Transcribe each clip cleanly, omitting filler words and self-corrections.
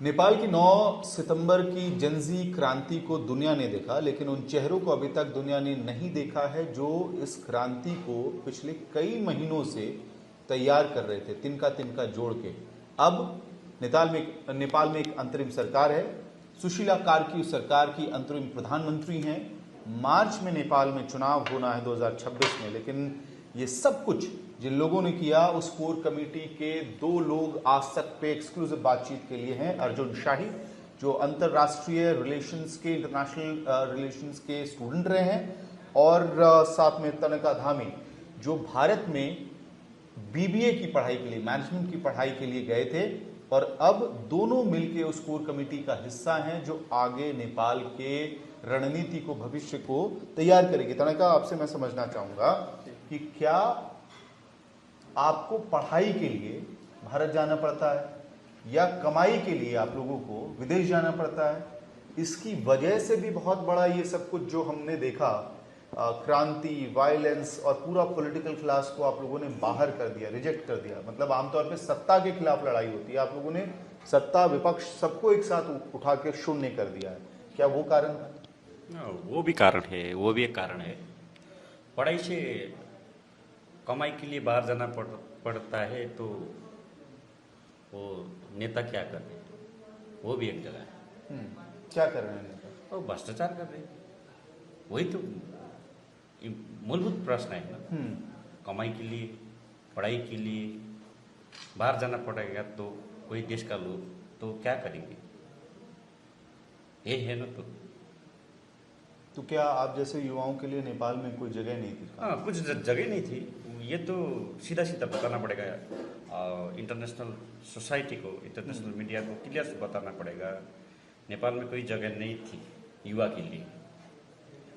नेपाल की 9 सितंबर की जनजी क्रांति को दुनिया ने देखा, लेकिन उन चेहरों को अभी तक दुनिया ने नहीं देखा है जो इस क्रांति को पिछले कई महीनों से तैयार कर रहे थे, तिनका तिनका जोड़ के। अब नेपाल में एक अंतरिम सरकार है। सुशीला कार्की उस सरकार की अंतरिम प्रधानमंत्री हैं। मार्च में नेपाल में चुनाव होना है 2026 में, लेकिन ये सब कुछ जिन लोगों ने किया, उस कोर कमेटी के 2 लोग आज तक पे एक्सक्लूसिव बातचीत के लिए हैं। अर्जुन शाही, जो अंतरराष्ट्रीय रिलेशंस के, इंटरनेशनल रिलेशंस के स्टूडेंट रहे हैं, और साथ में तनका धामी, जो भारत में बीबीए की पढ़ाई के लिए, मैनेजमेंट की पढ़ाई के लिए गए थे, और अब दोनों मिलके उस कोर कमेटी का हिस्सा हैं जो आगे नेपाल के रणनीति को, भविष्य को तैयार करेगी। तनका, आपसे मैं समझना चाहूंगा कि क्या आपको पढ़ाई के लिए भारत जाना पड़ता है या कमाई के लिए आप लोगों को विदेश जाना पड़ता है? इसकी वजह से भी बहुत बड़ा ये सब कुछ जो हमने देखा, क्रांति, वायलेंस और पूरा पॉलिटिकल क्लास को आप लोगों ने बाहर कर दिया, रिजेक्ट कर दिया। मतलब आमतौर पे सत्ता के खिलाफ लड़ाई होती है, आप लोगों ने सत्ता विपक्ष सबको एक साथ उठा के शून्य कर दिया है। क्या वो कारण है? वो भी कारण है, वो भी एक कारण है। पढ़ाई से कमाई के लिए बाहर जाना पड़ता है, तो वो नेता क्या कर रहे हैं, वो भी एक जगह है। क्या कर रहे हैं नेता? वो भ्रष्टाचार कर रहे हैं। वही तो मूलभूत प्रश्न है ना। कमाई के लिए, पढ़ाई के लिए बाहर जाना पड़ेगा, तो कोई देश का लोग तो क्या करेंगे, ये है ना। तो क्या आप जैसे युवाओं के लिए नेपाल में कोई जगह नहीं थी? हाँ, कुछ जगह नहीं थी। ये तो सीधा सीधा बताना पड़ेगा इंटरनेशनल सोसाइटी को, इंटरनेशनल मीडिया को क्लियर से बताना पड़ेगा। नेपाल में कोई जगह नहीं थी युवा के लिए।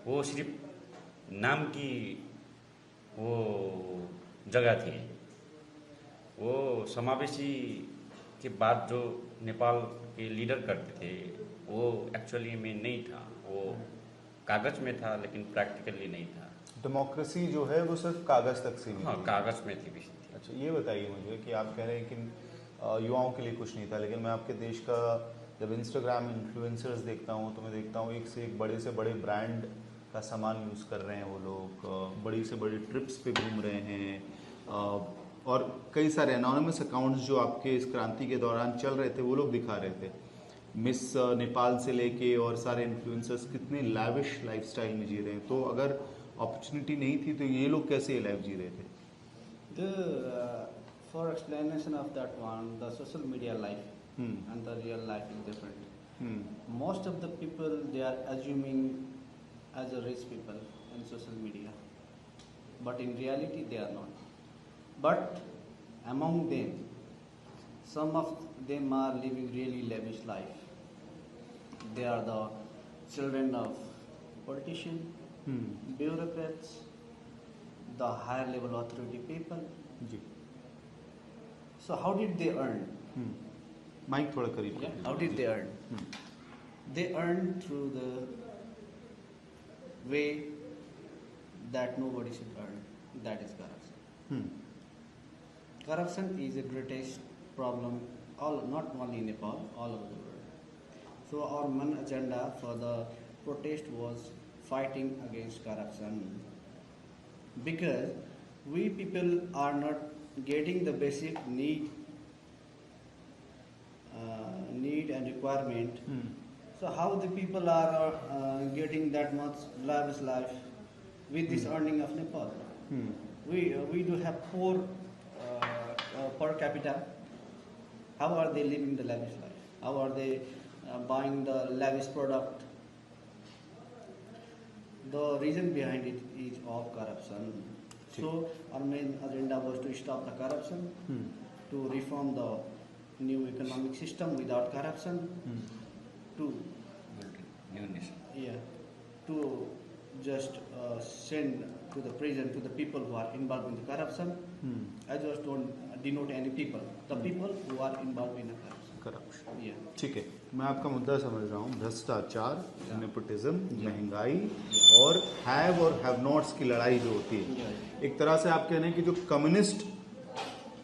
वो सिर्फ नाम की वो जगह थी। वो समावेशी के बाद जो नेपाल के लीडर करते थे, वो एक्चुअली में नहीं था। वो कागज में था, लेकिन प्रैक्टिकली नहीं था। डेमोक्रेसी जो है वो सिर्फ कागज तक सीमित। हाँ, कागज में थी भी। अच्छा, ये बताइए मुझे कि आप कह रहे हैं कि युवाओं के लिए कुछ नहीं था, लेकिन मैं आपके देश का जब इंस्टाग्राम इन्फ्लुएंसर्स देखता हूँ तो मैं देखता हूँ एक से एक बड़े से बड़े ब्रांड का सामान यूज़ कर रहे हैं वो लोग, बड़ी से बड़ी ट्रिप्स पे घूम रहे हैं, और कई सारे एनोनिमस अकाउंट्स जो आपके इस क्रांति के दौरान चल रहे थे वो लोग दिखा रहे थे। मिस नेपाल से लेके और सारे इन्फ्लुएंसर्स कितने लैविश लाइफस्टाइल में जी रहे हैं। तो अगर अपॉर्चुनिटी नहीं थी तो ये लोग कैसे लाइफ जी रहे थे? For explanation of that one, the social media life and the real life is different. Most of the people, they are assuming as a rich people in social media, but in reality they are not. But among them, some of them are living really lavish life. They are the children of politicians, bureaucrats, the higher level authority people. जी। So how did they earn? Mic थोड़ा करीब। Yeah. How did they earn? They earn through the way that nobody should earn. That is corruption. Corruption is the greatest problem, not only in Nepal, all over the world. So our main agenda for the protest was fighting against corruption, because we people are not getting the basic need and requirement. So how the people are getting that much lavish life with this earning of Nepal? We do have poor per capita. How are they living the lavish life? How are they buying the lavish product? The reason behind it is all corruption. So our main agenda was to stop the corruption, to reform the new economic system without corruption, to new nation. Yeah, to just send to the prison to the people who are involved in the corruption. I just don't denote any people. The people who are involved in the corruption. Yeah. ठीक है, मैं आपका मुद्दा समझ रहा हूँ। भ्रष्टाचार, nepotism, महंगाई और हैव और हैव नॉट्स की लड़ाई जो होती है, एक तरह से आप कह रहे हैं कि जो कम्युनिस्ट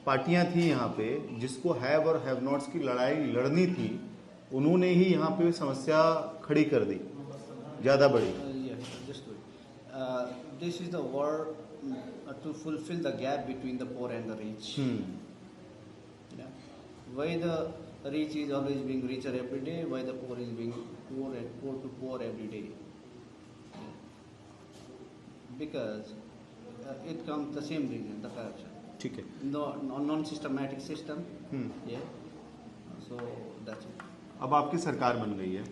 पार्टियां थी यहाँ पे, जिसको हैव और हैव नॉट्स की लड़ाई लड़नी थी, उन्होंने ही यहाँ पे समस्या खड़ी कर दी, ज़्यादा बड़ी। Yes, just wait. This is the war to fulfill the gap between the poor and the rich. Yeah. Why the rich is always being richer every day, why the poor is being poor and poor to poor every day. Yeah. Because it comes the same reason, the corruption. ठीक है। No, non-systematic system. Yeah. So that's it. अब आपकी सरकार बन गई है,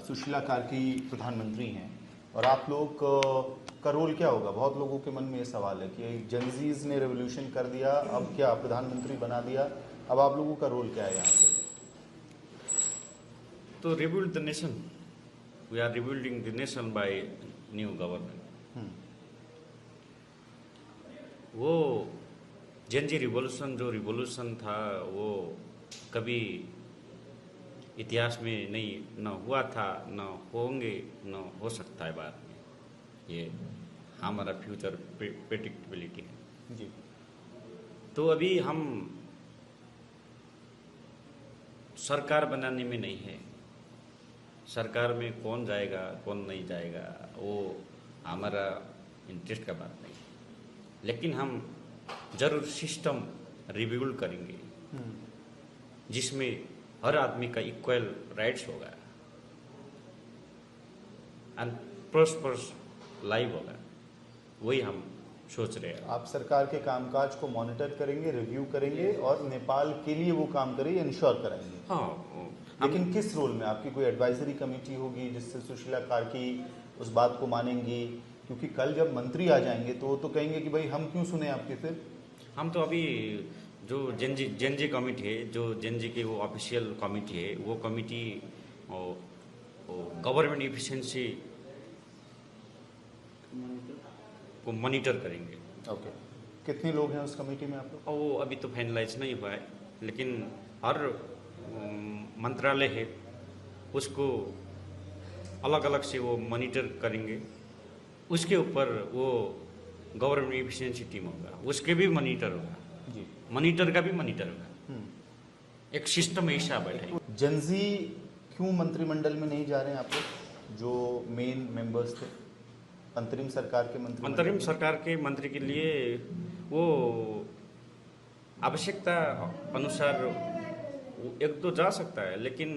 सुशीला कार्की प्रधानमंत्री हैं, और आप लोग का रोल क्या होगा? बहुत लोगों के मन में ये सवाल है कि जनजीज ने रेवोल्यूशन कर दिया, अब क्या प्रधानमंत्री बना दिया, अब आप लोगों का रोल क्या है यहाँ पे? तो rebuild the nation, we are rebuilding the nation by new government. वो जेनजी रिवॉल्यूशन जो रिवॉल्यूशन था वो कभी इतिहास में नहीं न हुआ था, न होंगे, न हो सकता है बाद में। ये हमारा फ्यूचर प्रेडिक्टेबिलिटी है जी। तो अभी हम सरकार बनाने में नहीं है, सरकार में कौन जाएगा कौन नहीं जाएगा वो हमारा इंटरेस्ट का बात नहीं, लेकिन हम जरूर सिस्टम रिबिल्ड करेंगे जिसमें हर आदमी का इक्वल राइट्स होगा एंड प्रॉस्परस लाइफ होगा, वही हम सोच रहे हैं। आप सरकार के कामकाज को मॉनिटर करेंगे, रिव्यू करेंगे और नेपाल के लिए वो काम करें, इंश्योर कराएंगे। हाँ, लेकिन किस रोल में? आपकी कोई एडवाइजरी कमेटी होगी जिससे सुशीला कार्की उस बात को मानेंगी? क्योंकि कल जब मंत्री आ जाएंगे तो वो तो कहेंगे कि भाई हम क्यों सुने आपकी। फिर हम तो अभी जो जेनजी कमिटी है, जो जेनजी की वो ऑफिशियल कमिटी है, वो कमिटी गवर्नमेंट इफिशिएंसी को मॉनिटर करेंगे। ओके। कितने लोग हैं उस कमेटी में आप लोग? और वो अभी तो फाइनलाइज नहीं हुआ है, लेकिन हर मंत्रालय है उसको अलग अलग से वो मॉनिटर करेंगे, उसके ऊपर वो गवर्नमेंट इफिशिएंसी टीम होगा, उसके भी मॉनिटर होगा जी, मॉनिटर का भी मॉनिटर होगा। एक सिस्टम ऐसा बैठा। जनजी क्यों मंत्रिमंडल में नहीं जा रहे हैं आप लोग, जो मेन मेंबर्स थे अंतरिम सरकार के मंत्री? अंतरिम सरकार के मंत्री के लिए वो आवश्यकता अनुसार एक तो जा सकता है, लेकिन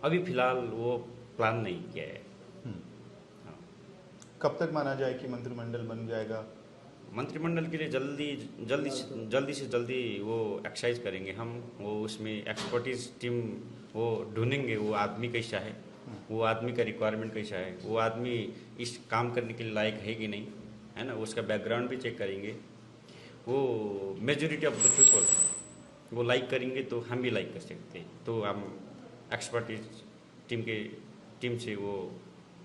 अभी फिलहाल वो प्लान नहीं किया है। कब तक माना जाए कि मंत्रिमंडल बन जाएगा? मंत्रिमंडल के लिए जल्दी से जल्दी वो एक्सरसाइज करेंगे हम, वो उसमें एक्सपर्टीज टीम वो ढूंढेंगे, वो आदमी कैसा है, वो आदमी का रिक्वायरमेंट कैसा है, वो आदमी इस काम करने के लिए लायक है कि नहीं, है ना, उसका बैकग्राउंड भी चेक करेंगे। वो मेजॉरिटी ऑफ द पीपल वो लाइक करेंगे तो हम भी लाइक कर सकते हैं, तो हम एक्सपर्टीज टीम से वो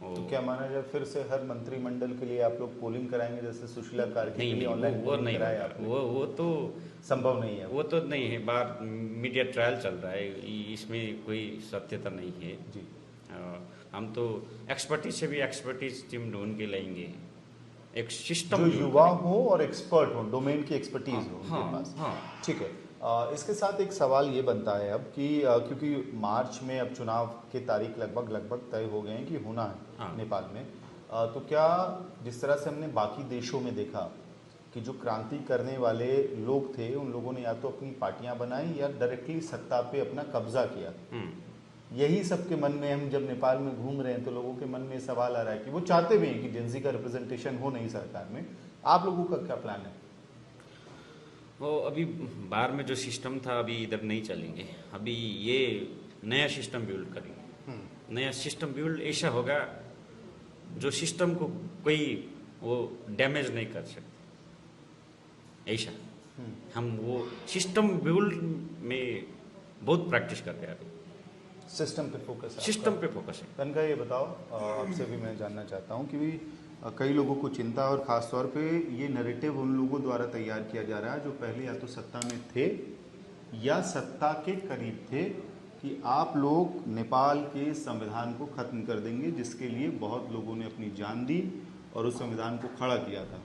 तो क्या माना जाए फिर से हर मंत्रिमंडल के लिए आप लोग पोलिंग कराएंगे जैसे सुशीला कार्की के लिए ऑनलाइन वो नहीं कराया होगा, आपने? वो तो संभव नहीं है। वो तो नहीं है, बाहर मीडिया ट्रायल चल रहा है, इसमें कोई सत्यता नहीं है जी। हम तो एक्सपर्टीज टीम ढूंढ के लाएंगे, एक सिस्टम जो युवा हो और एक्सपर्ट हो, डोमेन की एक्सपर्टीज हो उनके हाँ, पास। हाँ। ठीक है। इसके साथ एक सवाल ये बनता है अब कि क्योंकि मार्च में अब चुनाव के तारीख लगभग तय हो गए हैं कि होना है हाँ। नेपाल में, तो क्या जिस तरह से हमने बाकी देशों में देखा कि जो क्रांति करने वाले लोग थे उन लोगों ने या तो अपनी पार्टियां बनाई या डायरेक्टली सत्ता पे अपना कब्जा किया, यही सबके मन में, हम जब नेपाल में घूम रहे हैं तो लोगों के मन में सवाल आ रहा है कि वो चाहते भी हैं कि जेनजी का रिप्रेजेंटेशन हो नहीं सरकार में। आप लोगों का क्या प्लान है? वो अभी बाहर में जो सिस्टम था अभी इधर नहीं चलेंगे, अभी ये नया सिस्टम बिल्ड करेंगे। नया सिस्टम बिल्ड ऐसा होगा जो सिस्टम को कोई वो डैमेज नहीं कर सकते, ऐसा हम वो सिस्टम बिल्ड में बहुत प्रैक्टिस कर रहे हैं अभी। सिस्टम पे फोकस है? सिस्टम पे फोकस है। तनका ये बताओ, आपसे भी मैं जानना चाहता हूँ कि भी कई लोगों को चिंता और ख़ास तौर पे ये नैरेटिव उन लोगों द्वारा तैयार किया जा रहा है जो पहले या तो सत्ता में थे या सत्ता के करीब थे कि आप लोग नेपाल के संविधान को ख़त्म कर देंगे, जिसके लिए बहुत लोगों ने अपनी जान दी और उस संविधान को खड़ा किया था।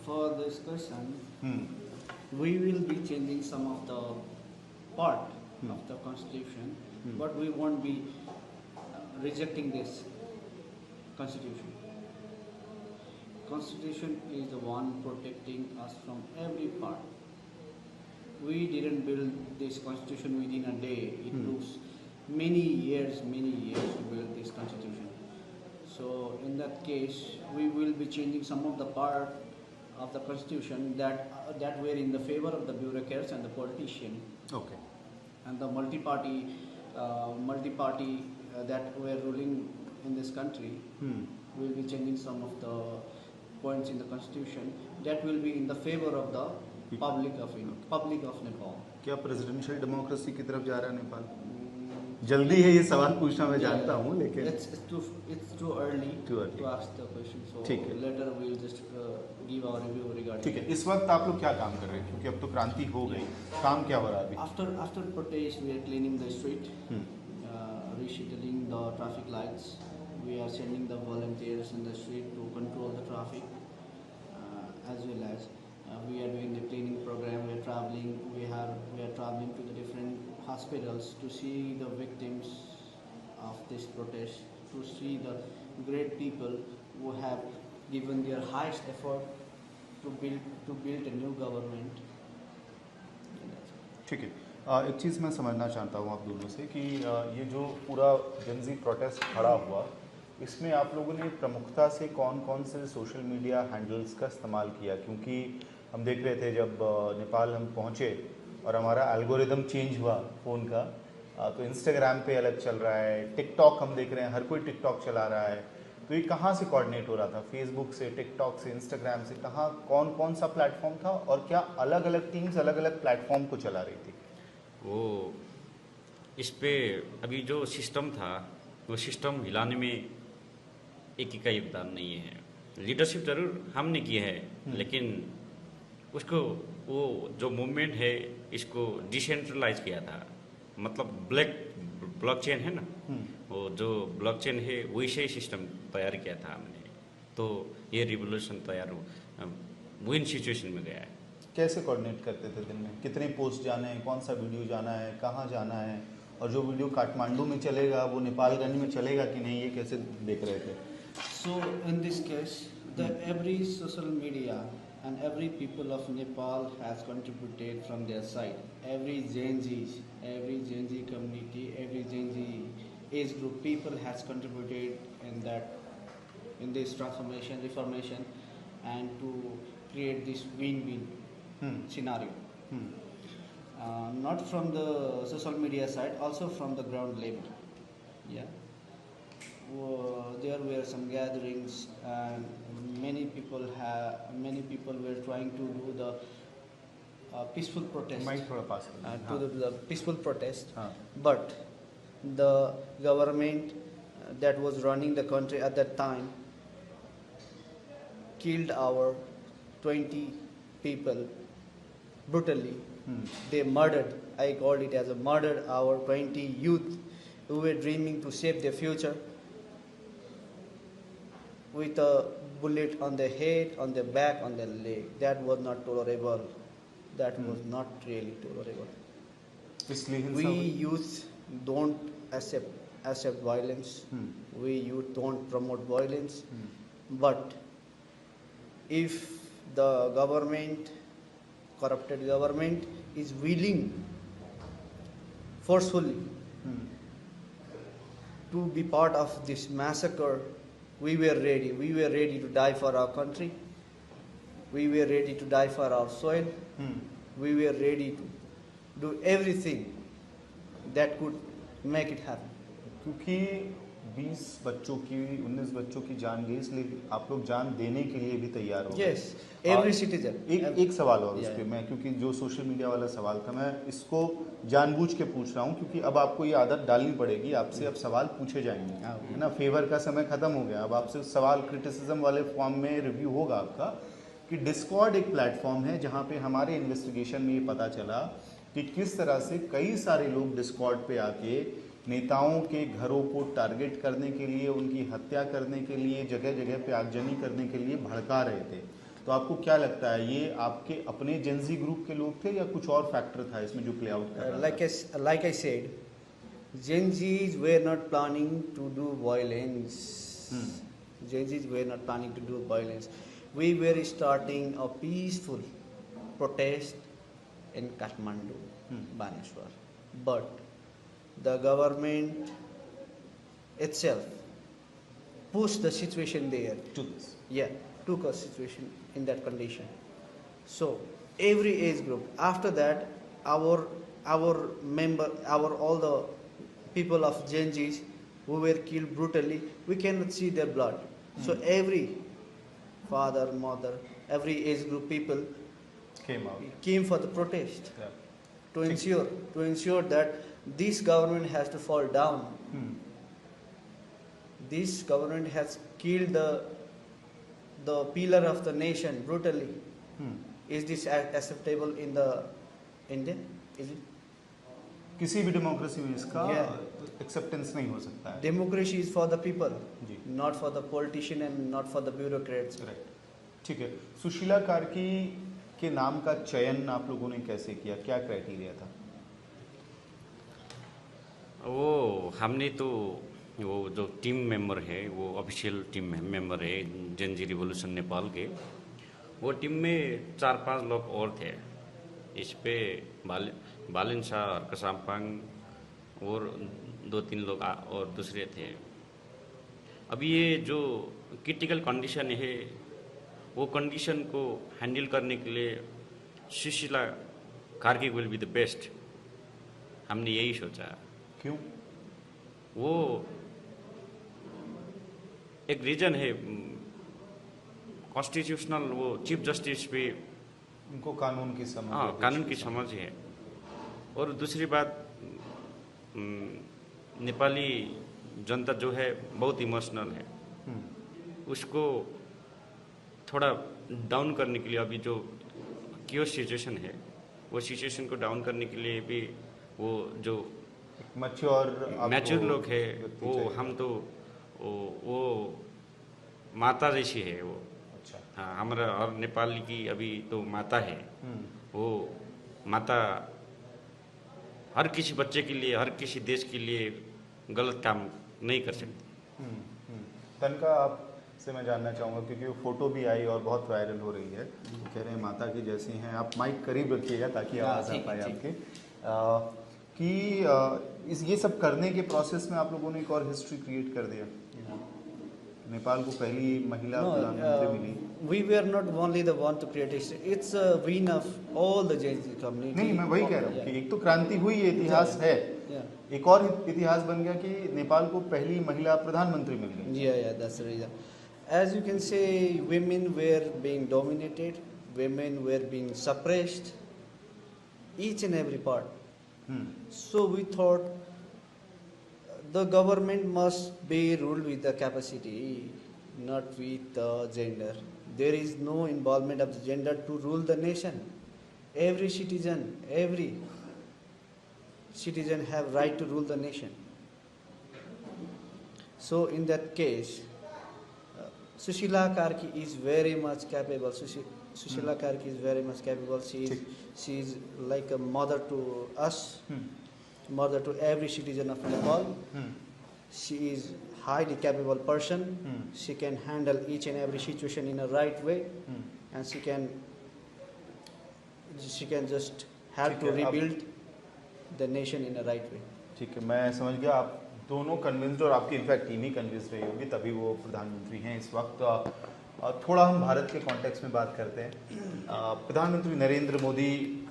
For this question, we will be changing some of the part of the constitution, but we won't be rejecting this constitution. Constitution is the one protecting us from every part. We didn't build this constitution within a day. It took many years to build this constitution. So in that case, we will be changing some of the part of the constitution that were in the favor of the bureaucrats and the politician Okay. and the multi-party that were ruling in this country. We will be changing some of the points in the constitution that will be in the favor of the public of Nepal. क्या presidential democracy की तरफ जा रहा है नेपाल? जल्दी है ये सवाल पूछना, मैं जानता हूँ, लेकिन it's too early Too early. to ask the question. So ठीक है। later we'll just give our review regarding. ठीक है, इस वक्त आप लोग क्या काम कर रहे हैं, क्योंकि अब तो क्रांति हो गई, काम क्या हो रहा है अभी? After protest, we are cleaning the street, rescheduling the traffic lights. We are sending the volunteers in the street to control the traffic, as well as we are doing the cleaning program. We are traveling. We are traveling to the different hospitals to see the victims of this protest, to see the great people who have given their highest effort to build a new government. ठीक है, एक चीज़ मैं समझना चाहता हूँ आप दोनों से कि ये जो पूरा जनजी प्रोटेस्ट खड़ा हुआ, इसमें आप लोगों ने प्रमुखता से कौन कौन से सोशल मीडिया हैंडल्स का इस्तेमाल किया? क्योंकि हम देख रहे थे जब नेपाल हम पहुँचे और हमारा एल्गोरिदम चेंज हुआ फ़ोन का, तो इंस्टाग्राम पे अलग चल रहा है, टिकटॉक हम देख रहे हैं, हर कोई टिकटॉक चला रहा है, तो ये कहाँ से कोऑर्डिनेट हो रहा था? फेसबुक से, टिकटॉक से, इंस्टाग्राम से, कहाँ कौन कौन सा प्लेटफॉर्म था और क्या अलग अलग टीम्स अलग अलग प्लेटफॉर्म को चला रही थी? वो इस पे अभी जो सिस्टम था वो सिस्टम हिलाने में एक का योगदान नहीं है। लीडरशिप जरूर हमने की है, लेकिन उसको वो जो मूवमेंट है इसको डिसेंट्रलाइज किया था। मतलब ब्लॉकचेन है ना, वो जो ब्लॉकचेन है वैसे ही सिस्टम तैयार किया था हमने, तो ये रिवोल्यूशन तैयार विन सिचुएशन में गया है। कैसे कोऑर्डिनेट करते थे दिन में? कितने पोस्ट जाने हैं, कौन सा वीडियो जाना है, कहाँ जाना है, और जो वीडियो काठमांडू में चलेगा वो नेपालगंज में चलेगा कि नहीं, ये कैसे देख रहे थे? So in this case, every social media and every people of Nepal has contributed from their side. Every Gen Z community, every Gen Z age group people has contributed in this transformation, reformation, and to create this win-win scenario. Not from the social media side, also from the ground level. Yeah. There were some gatherings, and many people were trying to do the peaceful protest. Mic थोड़ा पास To the peaceful protest, हाँ. but the government that was running the country at that time killed our 20 people brutally. They murdered, I called it as a murdered our 20 youth who were dreaming to save their future, with a bullet on their head, on their back, on their leg. That was not tolerable. That was not really tolerable. इसलिए हिंसा We हुई? youth don't accept violence. We youth don't promote violence. But if the government, corrupted government, is willing forcefully to be part of this massacre, we were ready. We were ready to die for our country. We were ready to die for our soil. We were ready to do everything that could make it happen. क्योंकि 20 बच्चों की, 19 बच्चों की जान गई, इसलिए आप लोग जान देने के लिए भी तैयार हो गए। Yes, every citizen. एक सवाल और उस Yeah. पे मैं, क्योंकि जो सोशल मीडिया वाला सवाल था, मैं इसको जानबूझ के पूछ रहा हूँ क्योंकि अब आपको ये आदत डालनी पड़ेगी, आपसे अब सवाल पूछे जाएंगे, है ना? फेवर का समय खत्म हो गया, अब आपसे सवाल क्रिटिसिज्म वाले फॉर्म में रिव्यू होगा आपका कि डिस्कॉर्ड एक प्लेटफॉर्म है जहाँ पे हमारे इन्वेस्टिगेशन में ये पता चला कि किस तरह से कई सारे लोग डिस्कॉर्ड पे आके नेताओं के घरों को टारगेट करने के लिए, उनकी हत्या करने के लिए, जगह जगह पे आगजनी करने के लिए भड़का रहे थे। तो आपको क्या लगता है, ये आपके अपने जेंजी ग्रुप के लोग थे या कुछ और फैक्टर था इसमें जो प्ले आउट कर रहा था? Like I said, Gen Zs were not planning to do violence. Gen Zs were not planning to do violence. We were starting a peaceful protest in Kathmandu, Baneshwar. But the government itself pushed the situation there. To this. Yeah, took a situation in that condition. So every age group. After that, our all the people of Gen Zs who were killed brutally, we cannot see their blood. So every father, mother, every age group people Came out. came for the protest Yeah. to ensure that this government has to fall down. This government has killed the pillar of the nation brutally. Is this acceptable in the India? Is it? किसी भी democracy में इसका Yeah. Acceptance नहीं हो सकता है। Democracy is for the people, जी। not for the politician and not for the bureaucrats. Correct, ठीक है। सुशीला कार्की के नाम का चयन आप लोगों ने कैसे किया, क्या क्राइटेरिया था? वो हमने तो वो जो टीम मेंबर है, वो ऑफिशियल टीम मेंबर है जेन जी रिवोल्यूशन नेपाल के, वो टीम में 4-5 लोग और थे। इस पे बालिन शाह, हरक साम्पांग और 2-3 लोग और दूसरे थे। अभी ये जो क्रिटिकल कंडीशन है, वो कंडीशन को हैंडल करने के लिए Sushila Karki will be the best, हमने यही सोचा। क्यों? वो एक रीजन है, कॉन्स्टिट्यूशनल वो चीफ जस्टिस पे उनको कानून की समझ हाँ है, कानून की समझ है। और दूसरी बात, नेपाली जनता जो है बहुत इमोशनल है, उसको थोड़ा डाउन करने के लिए अभी जो क्योस सिचुएशन है, वो सिचुएशन को डाउन करने के लिए भी वो जो मैच्योर लोग है, वो हम तो वो माता जैसी है वो। अच्छा। हाँ, हमारा और नेपाली की अभी तो माता है, वो माता हर किसी बच्चे के लिए, हर किसी देश के लिए गलत काम नहीं कर सकती। तनका आपसे मैं जानना चाहूँगा, क्योंकि वो फोटो भी आई और बहुत वायरल हो रही है, वो कह रहे हैं माता की जैसी हैं। आप माइक करीब रखिएगा ताकि आवाज़ आ पाए आपके। कि ये सब करने के प्रोसेस में आप लोगों ने एक और हिस्ट्री क्रिएट कर दिया। नेपाल को पहली महिला प्रधानमंत्री मिली। We were not only the one to create history. It's a win of all the Gen Z community. नहीं, मैं वही कह रहा हूँ कि एक तो क्रांति हुई, ये इतिहास है, एक और इतिहास बन गया कि नेपाल को पहली महिला प्रधानमंत्री मिल गई। Yeah, that's the reason. As you can say, women were being dominated, women were being suppressed, each and every part. So we thought the government must be ruled with the capacity, not with the gender. There is no involvement of the gender to rule the nation. Every citizen have right to rule the nation. So in that case, Sushila Karki is very much capable. Sushila Karki is very much capable. She is like a mother to us, mother to every citizen of Nepal. She is highly capable person. She can handle each and every situation in a right way, and she can just help to rebuild the nation in a right way. ठीक है, मैं समझ गया। आप दोनों convinced, और आपकी in fact team ही convinced रही होगी, तभी वो प्रधानमंत्री हैं इस वक्त। थोड़ा हम भारत के कॉन्टेक्स्ट में बात करते हैं। प्रधानमंत्री नरेंद्र मोदी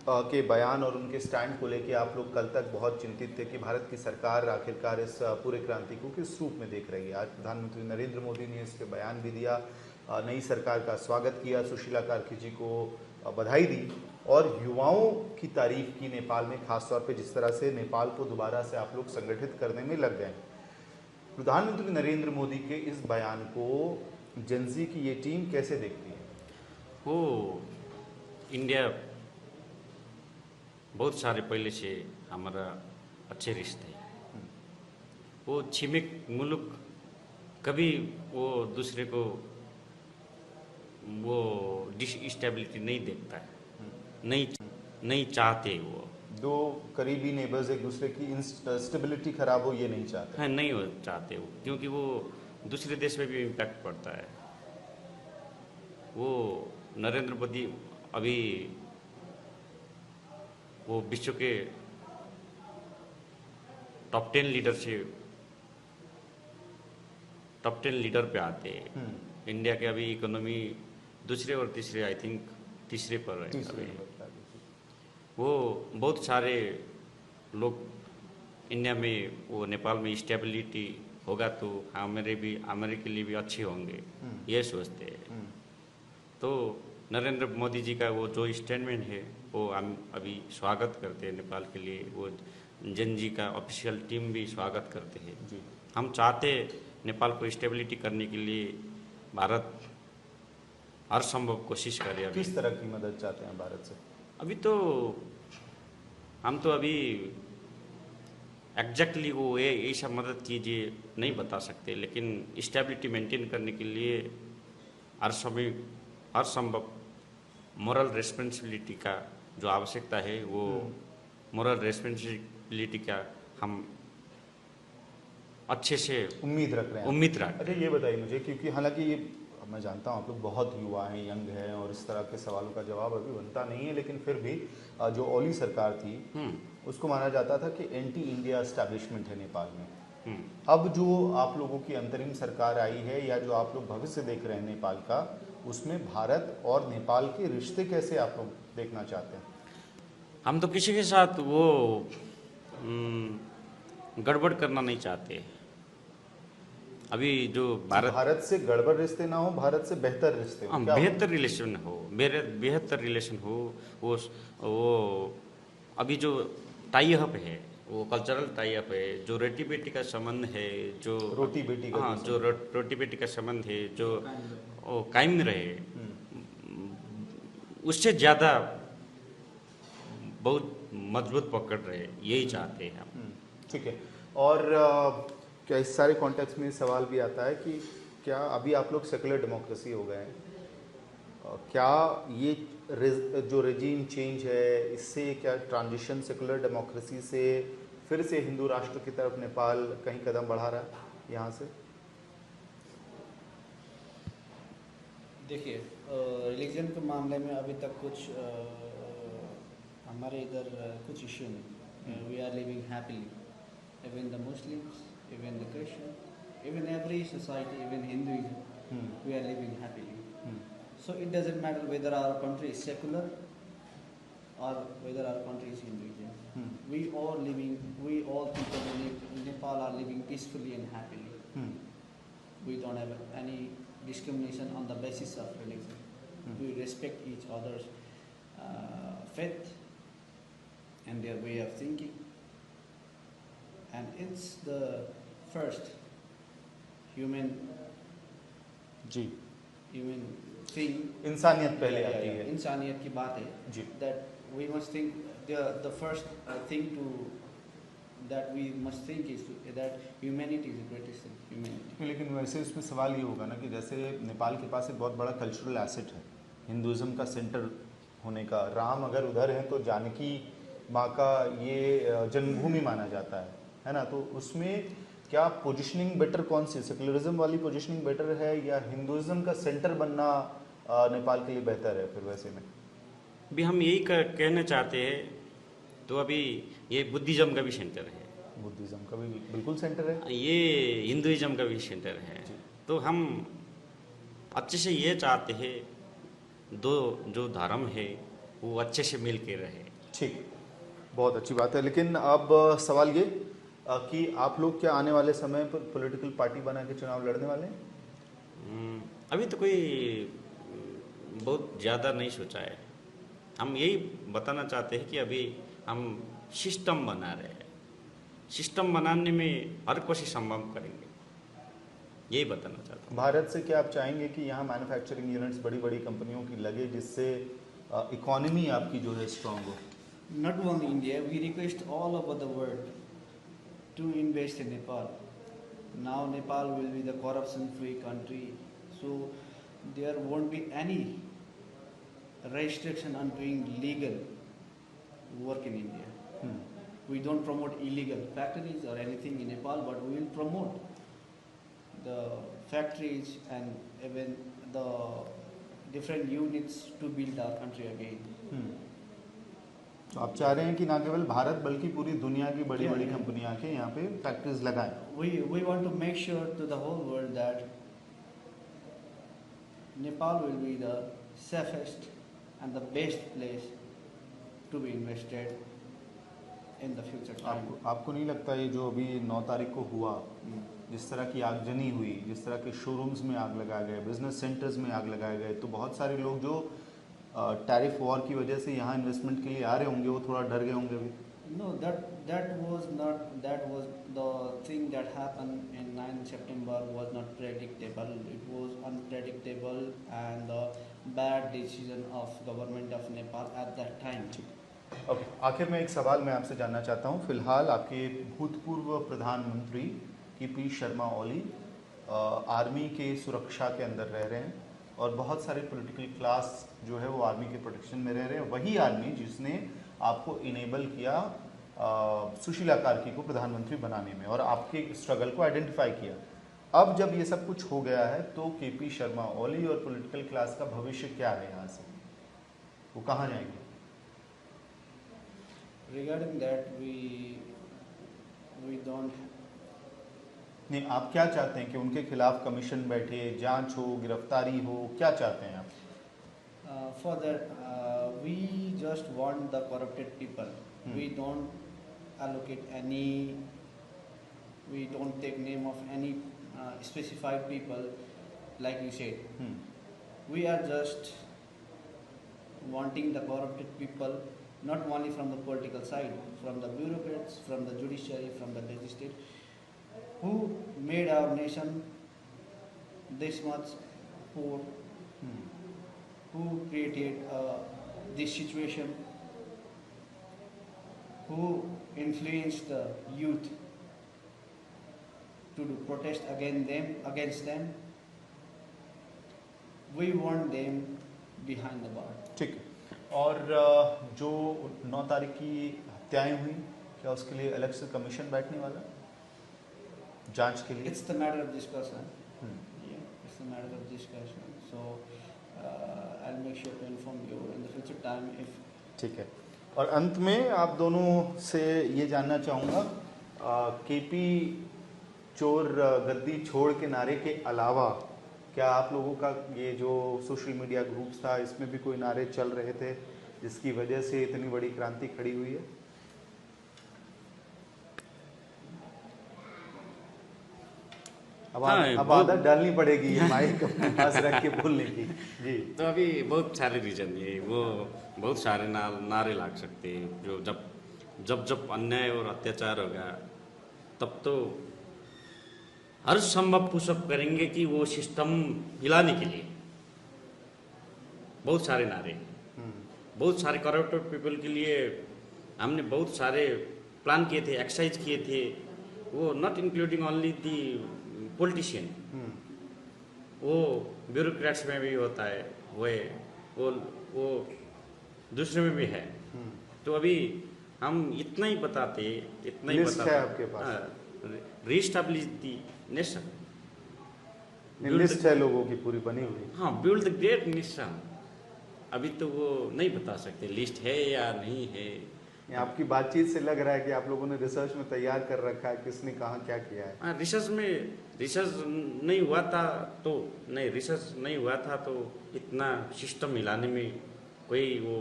के बयान और उनके स्टैंड को लेके आप लोग कल तक बहुत चिंतित थे कि भारत की सरकार आखिरकार इस पूरे क्रांति को किस रूप में देख रही है। आज प्रधानमंत्री नरेंद्र मोदी ने इस पे बयान भी दिया, नई सरकार का स्वागत किया, सुशीला कार्की जी को बधाई दी और युवाओं की तारीफ की नेपाल में, खासतौर पे जिस तरह से नेपाल को दोबारा से आप लोग संगठित करने में लग गए। प्रधानमंत्री नरेंद्र मोदी के इस बयान को जेनजी की ये टीम कैसे देखती है? वो इंडिया बहुत सारे पहले से हमारा अच्छे रिश्ते हैं। वो छिमेक मुल्क कभी वो दूसरे को वो डिसस्टेबिलिटी नहीं देखता है, नहीं नहीं चाहते वो। दो करीबी नेबर्स एक दूसरे की स्टेबिलिटी खराब हो ये नहीं चाहते। हाँ, नहीं हो चाहते वो, क्योंकि वो दूसरे देश में भी इम्पैक्ट पड़ता है। वो नरेंद्र मोदी अभी वो विश्व के टॉप 10 लीडर से टॉप 10 लीडर पे आते हैं। इंडिया के अभी इकोनॉमी दूसरे और तीसरे, आई थिंक तीसरे पर है तीसरे अभी। नंबर पे आ गई। वो बहुत सारे लोग इंडिया में, वो नेपाल में स्टेबिलिटी होगा तो हमारे के लिए भी अच्छे होंगे, ये सोचते हैं। तो नरेंद्र मोदी जी का वो जो स्टेटमेंट है वो हम अभी स्वागत करते हैं नेपाल के लिए। वो जन जी का ऑफिशियल टीम भी स्वागत करते हैं। जी। हम चाहते नेपाल को स्टेबिलिटी करने के लिए भारत हर संभव कोशिश करे। अभी किस तरह की मदद चाहते हैं भारत से? अभी तो हम तो अभी एग्जैक्टली वो ये ऐसा मदद कीजिए नहीं बता सकते, लेकिन स्टेबिलिटी मेंटेन करने के लिए हर समय हर संभव मोरल रिस्पॉन्सिबिलिटी का जो आवश्यकता है वो मोरल रिस्पॉन्सिबिलिटी का हम अच्छे से उम्मीद रख रहे हैं। उम्मीद रख। अच्छा ये बताइए मुझे, क्योंकि हालांकि ये मैं जानता हूँ आप लोग बहुत युवा हैं, यंग हैं और इस तरह के सवालों का जवाब अभी बनता नहीं है, लेकिन फिर भी जो ओली सरकार थी उसको माना जाता था कि एंटी इंडिया एस्टैब्लिशमेंट है नेपाल में। अब जो आप लोगों की अंतरिम सरकार आई है या जो आप लोग भविष्य देख रहे हैं नेपाल का, उसमें भारत और नेपाल के रिश्ते कैसे आप लोग देखना चाहते हैं? हम तो किसी के साथ वो गड़बड़ करना नहीं चाहते। अभी जो भारत से गड़बड़ रिश्ते ना हो, भारत से बेहतर रिश्ते हो। क्या बेहतर रिलेशन हो, बेहतर रिलेशन हो। वो अभी जो टाई अप है वो कल्चरल टाई अप है, जो रोटी बेटी का संबंध है, जो रोटी बेटी का हाँ जो रोटी बेटी का संबंध है, जो कायम रहे, उससे ज़्यादा बहुत मजबूत पकड़ रहे, यही चाहते हैं हम। ठीक है। और क्या इस सारे कॉन्टेक्स्ट में सवाल भी आता है कि क्या अभी आप लोग सेकुलर डेमोक्रेसी हो गए हैं, क्या ये जो रेजीम चेंज है इससे क्या ट्रांजिशन सेकुलर डेमोक्रेसी से फिर से हिंदू राष्ट्र की तरफ नेपाल कहीं कदम बढ़ा रहा है यहाँ से? देखिए, रिलीजन के मामले में अभी तक कुछ हमारे इधर कुछ इश्यू नहीं। We are living happily, even the Muslims, even the Christian, even every society, even Hinduism, we are living happily. So it doesn't matter whether our country is secular or whether our country is Hinduism. We all people in Nepal are living peacefully and happily. We don't have any discrimination on the basis of religion. We respect each other's faith and their way of thinking. And it's the first human thing. इंसानियत पहले आती है। इंसानियत की बात है जी। That we must think the first thing that we must think is that humanity is the greatest thing. Humanity. लेकिन वैसे उसमें सवाल ये होगा ना कि जैसे नेपाल के पास एक बहुत बड़ा कल्चरल एसेट है, हिंदुज़म का सेंटर होने का। राम अगर उधर है तो जानकी माँ का ये जन्मभूमि माना जाता है ना? तो उसमें क्या पोजीशनिंग बेटर कौन सी, सेकुलरिज्म वाली पोजीशनिंग बेटर है या हिंदुइज्म का सेंटर बनना नेपाल के लिए बेहतर है? फिर वैसे में भी हम यही कहना चाहते हैं, तो अभी ये बुद्धिज़्म का भी सेंटर है, बुद्धिज्म का भी बिल्कुल सेंटर है, ये हिंदुइज्म का भी सेंटर है। तो हम अच्छे से ये चाहते हैं दो जो धर्म है वो अच्छे से मिल के रहे। ठीक, बहुत अच्छी बात है। लेकिन अब सवाल ये कि आप लोग क्या आने वाले समय पर पॉलिटिकल पार्टी बना के चुनाव लड़ने वाले हैं? अभी तो कोई बहुत ज़्यादा नहीं सोचा है। हम यही बताना चाहते हैं कि अभी हम सिस्टम बना रहे हैं, सिस्टम बनाने में हर कोशिश संभव करेंगे, यही बताना चाहता हूँ। भारत से क्या आप चाहेंगे कि यहाँ मैन्युफैक्चरिंग यूनिट्स बड़ी बड़ी कंपनियों की लगे जिससे इकोनॉमी आपकी जो है स्ट्रांग हो? Not only India, we request all over the world to invest in Nepal. Now Nepal will be the corruption-free country. So there won't be any restriction on doing legal work in India. We don't promote illegal factories or anything in Nepal, but we will promote the factories and even the different units to build our country again. तो आप चाह रहे हैं कि ना केवल भारत बल्कि पूरी दुनिया की बड़ी बड़ी Yeah. कंपनियां आके यहाँ पे फैक्ट्रीज लगाएं। We want to make sure to the whole world that Nepal will be the safest and the best place to be invested in the future time. आपको नहीं लगता ये जो अभी 9 तारीख को हुआ, जिस तरह की आगजनी हुई, जिस तरह के शोरूम्स में आग लगाए गए, बिजनेस सेंटर्स में आग लगाए गए, तो बहुत सारे लोग जो टैरिफ वॉर की वजह से यहाँ इन्वेस्टमेंट के लिए आ रहे होंगे वो थोड़ा डर गए होंगे अभी? No, that was the thing that happened in 9 September was not predictable. It was unpredictable and the bad decision of government of Nepal at that time. Okay, आखिर में एक सवाल मैं आपसे जानना चाहता हूँ। फिलहाल आपके भूतपूर्व प्रधानमंत्री केपी शर्मा ओली आर्मी के सुरक्षा के अंदर रह रहे हैं और बहुत सारे पॉलिटिकल क्लास जो है वो आर्मी के प्रोटेक्शन में रह रहे हैं। वही आर्मी जिसने आपको इनेबल किया सुशीला कार्की को प्रधानमंत्री बनाने में और आपके स्ट्रगल को आइडेंटिफाई किया। अब जब ये सब कुछ हो गया है तो केपी शर्मा ओली और पॉलिटिकल क्लास का भविष्य क्या है? यहाँ से वो कहाँ जाएंगे? Regarding that, we don't. नहीं, आप क्या चाहते हैं कि उनके खिलाफ कमीशन बैठे, जांच हो, गिरफ्तारी हो, क्या चाहते हैं आप? For that, we just want the corrupted people. We don't allocate any. We don't take name of any specified people, like you said. We are just wanting the corrupted people, not only from the political side, from the bureaucrats, from the judiciary, from the legislature, who made our nation this much poor, who created this situation, who influenced the youth to do protest against them. We want them behind the bar. ठीक है। और जो 9 तारीख की हत्याएं हुई, क्या उसके लिए अलग से कमीशन बैठने वाला जांच के लिए? It's the matter of discussion. Yeah, it's the matter of discussion. So I'll make sure to inform you in the future time if. ठीक है। और अंत में आप दोनों से ये जानना चाहूँगा, केपी चोर गद्दी छोड़ के नारे के अलावा क्या आप लोगों का ये जो सोशल मीडिया ग्रुप्स था इसमें भी कोई नारे चल रहे थे जिसकी वजह से इतनी बड़ी क्रांति खड़ी हुई है? अब आदत डालनी पड़ेगी ये माइक अपने पास रख के बोलने की। जी, तो अभी बहुत सारे रीजन है, वो बहुत सारे नारे लग सकते हैं। जो जब अन्याय और अत्याचार होगा तब तो हर संभव पुशअप करेंगे कि वो सिस्टम हिलाने के लिए। बहुत सारे नारे, बहुत सारे करप्टेड पीपल के लिए हमने बहुत सारे प्लान किए थे, एक्सरसाइज किए थे। वो not including only the politician, वो ब्यूरोक्रेट्स में भी होता है, वो दूसरे में भी है। तो अभी हम इतना ही बताते है आपके पास? रीस्टैब्लिश दी नेशन, लिस्ट है लोगों की पूरी बनी हुई। हाँ, बिल्ड द ग्रेट नेशन। अभी तो वो नहीं बता सकते लिस्ट है या नहीं है। आपकी बातचीत से लग रहा है कि आप लोगों ने रिसर्च में तैयार कर रखा है किसने कहाँ क्या किया है। हाँ, रिसर्च नहीं हुआ था तो इतना सिस्टम हिलाने में कोई वो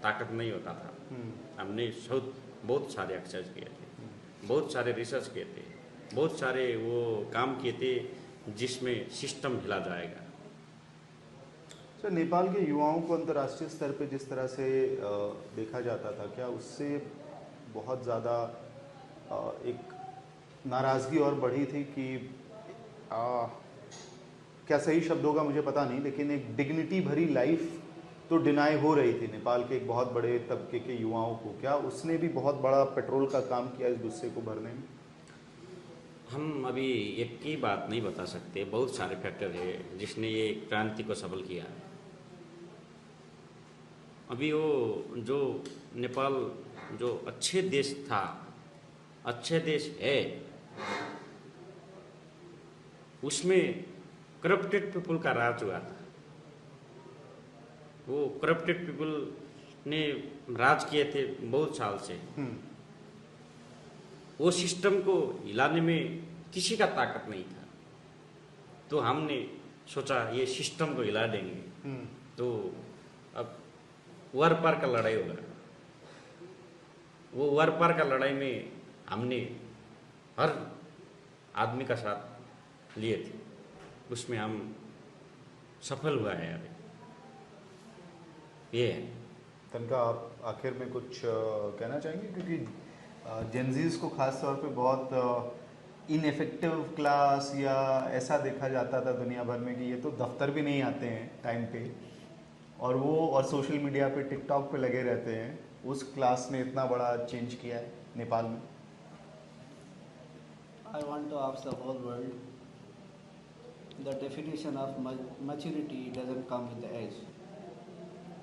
ताकत नहीं होता था। हमने बहुत सारे एक्सरसाइज किए थे, बहुत सारे रिसर्च किए थे, बहुत सारे वो काम किए थे जिसमें सिस्टम हिला जाएगा। सर, नेपाल के युवाओं को अंतर्राष्ट्रीय स्तर पे जिस तरह से देखा जाता था, क्या उससे बहुत ज़्यादा एक नाराज़गी और बढ़ी थी कि क्या सही शब्द होगा मुझे पता नहीं, लेकिन एक डिग्निटी भरी लाइफ तो डिनाई हो रही थी नेपाल के एक बहुत बड़े तबके के युवाओं को। क्या उसने भी बहुत बड़ा पेट्रोल का काम किया इस गुस्से को भरने में? हम अभी एक ही बात नहीं बता सकते, बहुत सारे फैक्टर है जिसने ये क्रांति को सफल किया। अभी वो जो नेपाल जो अच्छे देश था, अच्छे देश है, उसमें करप्टेड पीपल का राज हुआ था। वो करप्टेड पीपल ने राज किए थे बहुत साल से। वो सिस्टम को हिलाने में किसी का ताकत नहीं था, तो हमने सोचा ये सिस्टम को हिला देंगे। तो अब वार पार का लड़ाई होगा। वो वार पार का लड़ाई में हमने हर आदमी का साथ लिए थे, उसमें हम सफल हुआ है। अभी ये है। तनका, आप आखिर में कुछ कहना चाहेंगे? क्योंकि जेनजीज को खास तौर पे बहुत इनएफेक्टिव क्लास या ऐसा देखा जाता था दुनिया भर में कि ये तो दफ्तर भी नहीं आते हैं टाइम पे, और सोशल मीडिया पे, टिकटॉक पे लगे रहते हैं। उस क्लास ने इतना बड़ा चेंज किया है नेपाल में। I want to ask the whole world, the definition of maturity doesn't come with the age.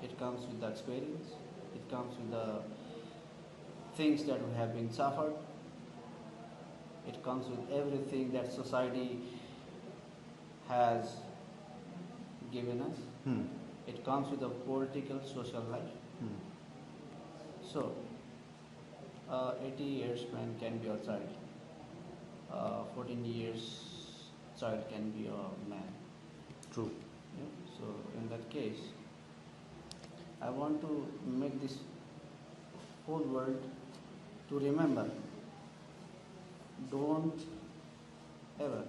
It comes with the experience. It comes with the things that we have been suffered. It comes with everything that society has given us. It comes with a political, social life. So, 80 years man can be a child. 14 years child can be a man. True. Yeah? So in that case, I want to make this whole world to remember, don't ever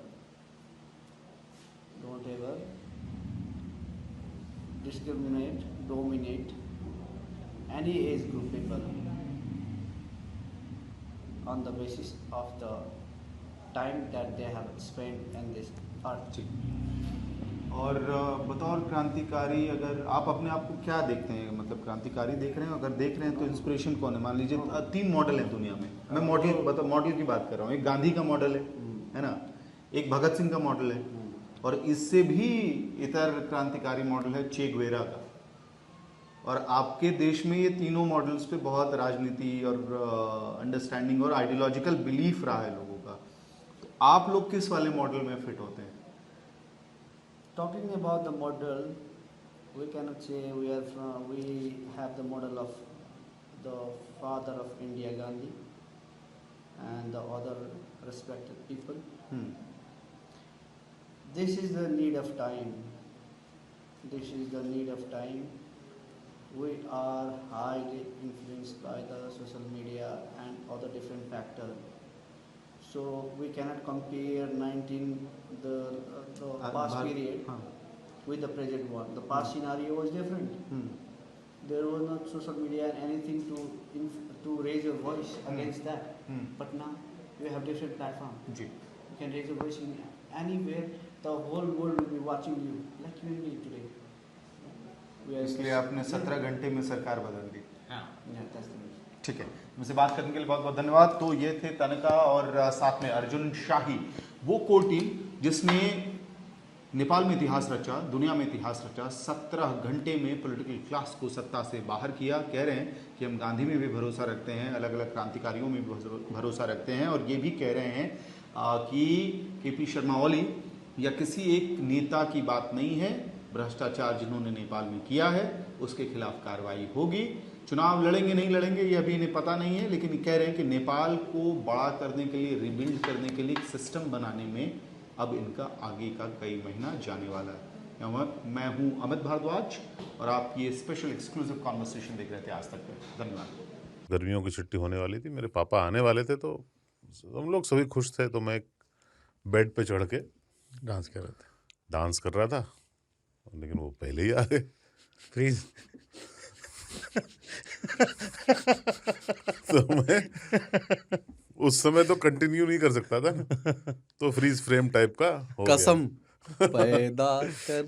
discriminate, dominate any age group people on the basis of the time that they have spent in this earth. जी। और बतौर क्रांतिकारी, अगर आप अपने आप को क्या देखते हैं, मतलब क्रांतिकारी देख रहे हैं? अगर देख रहे हैं तो इंस्पिरेशन कौन है? मान लीजिए 3 मॉडल हैं दुनिया में। मैं मॉडल की बात कर रहा हूँ। एक गांधी का मॉडल है ना, एक भगत सिंह का मॉडल है, और इससे भी इतर क्रांतिकारी मॉडल है चे गुवेरा का। और आपके देश में ये तीनों मॉडल्स पे बहुत राजनीति और अंडरस्टैंडिंग और आइडियोलॉजिकल बिलीफ रहा है लोगों का। तो आप लोग किस वाले मॉडल में फिट होते हैं? Talking about the model, we cannot say we have the model of the father of India, Gandhi, and the other respected people. This is the need of time. This is the need of time. We are highly influenced by the social media and other different factors. So we cannot compare the past period with the present one. The past scenario was different. There was not social media and anything to raise your voice against that. But now you have different platforms. Ji. You can raise your voice in anywhere. The whole world will be watching you, like you and me today. इसलिए आपने 17 घंटे में सरकार बदल दी। Yeah, that's the reason. ठीक है, मुझसे बात करने के लिए बहुत बहुत धन्यवाद। तो ये थे तनका और साथ में अर्जुन शाही, वो कोर टीम जिसने नेपाल में इतिहास रचा, दुनिया में इतिहास रचा, 17 घंटे में पॉलिटिकल क्लास को सत्ता से बाहर किया। कह रहे हैं कि हम गांधी में भी भरोसा रखते हैं, अलग अलग क्रांतिकारियों में भी भरोसा रखते हैं, और ये भी कह रहे हैं कि केपी शर्मा ओली या किसी एक नेता की बात नहीं है। भ्रष्टाचार जिन्होंने नेपाल में किया है उसके खिलाफ कार्रवाई होगी। चुनाव लड़ेंगे नहीं लड़ेंगे ये अभी इन्हें पता नहीं है, लेकिन कह रहे हैं कि नेपाल को बड़ा करने के लिए, रिबिल्ड करने के लिए, एक सिस्टम बनाने में अब इनका आगे का कई महीना जाने वाला है। मैं हूं अमित भारद्वाज और आप ये स्पेशल एक्सक्लूसिव कॉन्वर्सेशन देख रहे थे आज तक पे। धन्यवाद। गर्मियों की छुट्टी होने वाली थी, मेरे पापा आने वाले थे, तो हम लोग सभी खुश थे। तो मैं बेड पे चढ़ के डांस कर रहे थे, डांस कर रहा था, लेकिन वो पहले ही आ गए। प्लीज। तो मैं उस समय तो कंटिन्यू नहीं कर सकता था ना, तो फ्रीज फ्रेम टाइप का हो गया। कसम पैदा कर